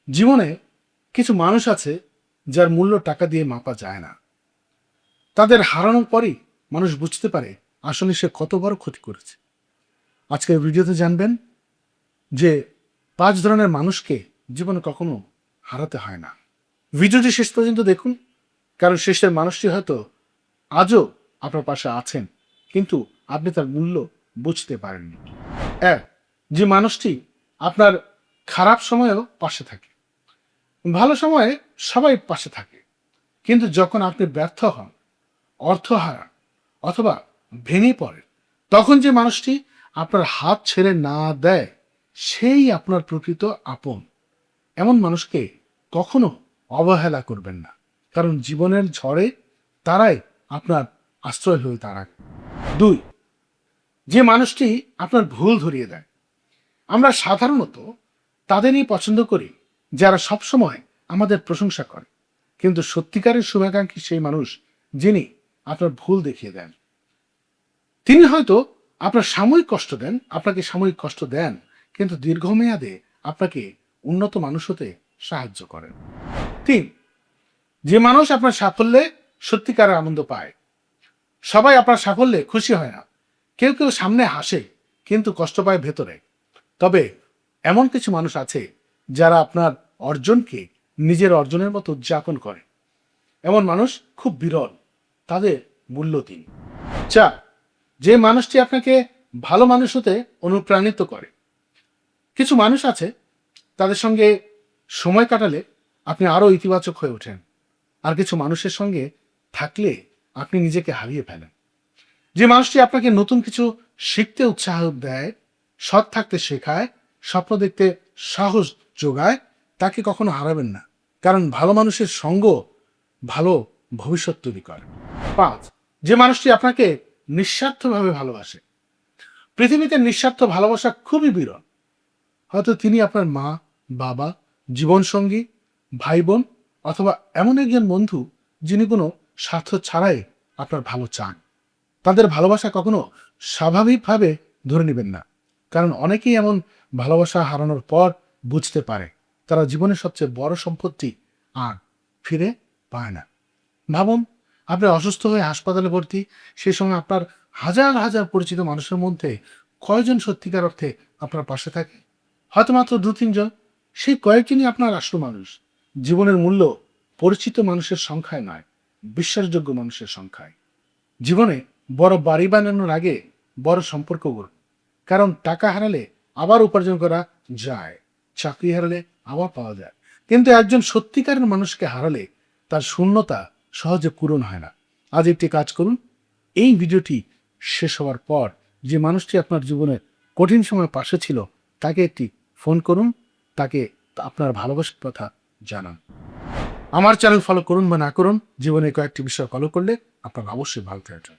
জীবনে কিছু মানুষ আছে যার মূল্য টাকা দিয়ে মাপা যায় না। তাদের হারানোর পরই মানুষ বুঝতে পারে আসলে সে কত বড় ক্ষতি করেছে। আজকের ভিডিওতে জানবেন যে 5 ধরনের মানুষকে জীবনে কখনো হারাতে হয় না। ভিডিওটি শেষ পর্যন্ত দেখুন, কারণ শেষের মানুষটি হয়তো আজও আপনার পাশে আছেন, কিন্তু আপনি তার মূল্য বুঝতে পারেননি। এক, যে মানুষটি আপনার খারাপ সময়েও পাশে থাকে। ভালো সময়ে সবাই পাশে থাকে, কিন্তু যখন আপনি ব্যর্থ হন, অর্থ হারান অথবা ভেঙে পড়েন, তখন যে মানুষটি আপনার হাত ছেড়ে না দেয়, সেই আপনার প্রকৃত আপন। এমন মানুষকে কখনো অবহেলা করবেন না, কারণ জীবনের ঝড়ে তারাই আপনার আশ্রয় হয়ে দাঁড়ায়। 2, যে মানুষটি আপনার ভুল ধরিয়ে দেয়। আমরা সাধারণত তাদেরই পছন্দ করি যারা সবসময় আমাদের প্রশংসা করে, কিন্তু সত্যিকারের শুভাকাঙ্ক্ষী সেই মানুষ যিনি আপনার ভুল দেখিয়ে দেন। তিনি হয়তো আপনার আপনাকে সাময়িক কষ্ট দেন, কিন্তু দীর্ঘমেয়াদে আপনাকে উন্নত মানুষ হতে সাহায্য করেন। 3, যে মানুষ আপনার সাফল্যে সত্যিকারের আনন্দ পায়। সবাই আপনার সাফল্যে খুশি হয় না, কেউ কেউ সামনে হাসে কিন্তু কষ্ট পায় ভেতরে। তবে এমন কিছু মানুষ আছে যারা আপনার অর্জনকে নিজের অর্জনের মতো উদযাপন করে। এমন মানুষ খুব বিরল, তাদের মূল্য দিন। 4, যে মানুষটি আপনাকে ভালো মানুষ হতে অনুপ্রাণিত করে। কিছু মানুষ আছে তাদের সঙ্গে সময় কাটালে আপনি আরো ইতিবাচক হয়ে ওঠেন, আর কিছু মানুষের সঙ্গে থাকলে আপনি নিজেকে হারিয়ে ফেলেন। যে মানুষটি আপনাকে নতুন কিছু শিখতে উৎসাহ দেয়, সৎ থাকতে শেখায়, স্বপ্ন দেখতে সাহস যোগায়, তাকে কখনো হারাবেন না, কারণ ভালো মানুষের সঙ্গ ভালো ভবিষ্যৎ তৈরি করে। 5, যে মানুষটি আপনাকে নিঃস্বার্থভাবে ভালোবাসে। পৃথিবীতে নিঃস্বার্থ ভালোবাসা খুবই বিরল। হয়তো তিনি আপনার মা, বাবা, জীবনসঙ্গী, ভাই বোন, অথবা এমন একজন বন্ধু যিনি কোনো স্বার্থ ছাড়াই আপনার ভালো চান। তাদের ভালোবাসা কখনো স্বাভাবিকভাবে ধরে নেবেন না, কারণ অনেকেই এমন ভালোবাসা হারানোর পর বুঝতে পারে তারা জীবনের সবচেয়ে বড় সম্পত্তি আর ফিরে পায় না। ভাবুন, আপনি অসুস্থ হয়ে হাসপাতালে ভর্তি, সেই সময় আপনার হাজার হাজার পরিচিত মানুষের মধ্যে কয়জন সত্যিকার অর্থে আপনার পাশে থাকে? হয়তো মাত্র 2-3 জন। সেই কয়েকজনই আপনার আসল মানুষ। জীবনের মূল্য পরিচিত মানুষের সংখ্যায় নয়, বিশ্বাসযোগ্য মানুষের সংখ্যায়। জীবনে বড় বাড়ি বানানোর আগে বড় সম্পর্ক গড়ুন, কারণ টাকা হারালে আবার উপার্জন করা যায়, চাকরি হারালে আবার পাওয়া যায়, কিন্তু একজন সত্যিকারের মানুষকে হারালে তার শূন্যতা সহজে পূরণ হয় না। আজ একটি কাজ করুন, এই ভিডিওটি শেষ হওয়ার পর যে মানুষটি আপনার জীবনে কঠিন সময় পাশে ছিল তাকে একটি ফোন করুন, তাকে আপনার ভালোবাসার কথা জানান। আমার চ্যানেল ফলো করুন বা না করুন, জীবনে কয়েকটি বিষয় ফলো করলে আপনার অবশ্যই ভালো থাকবে।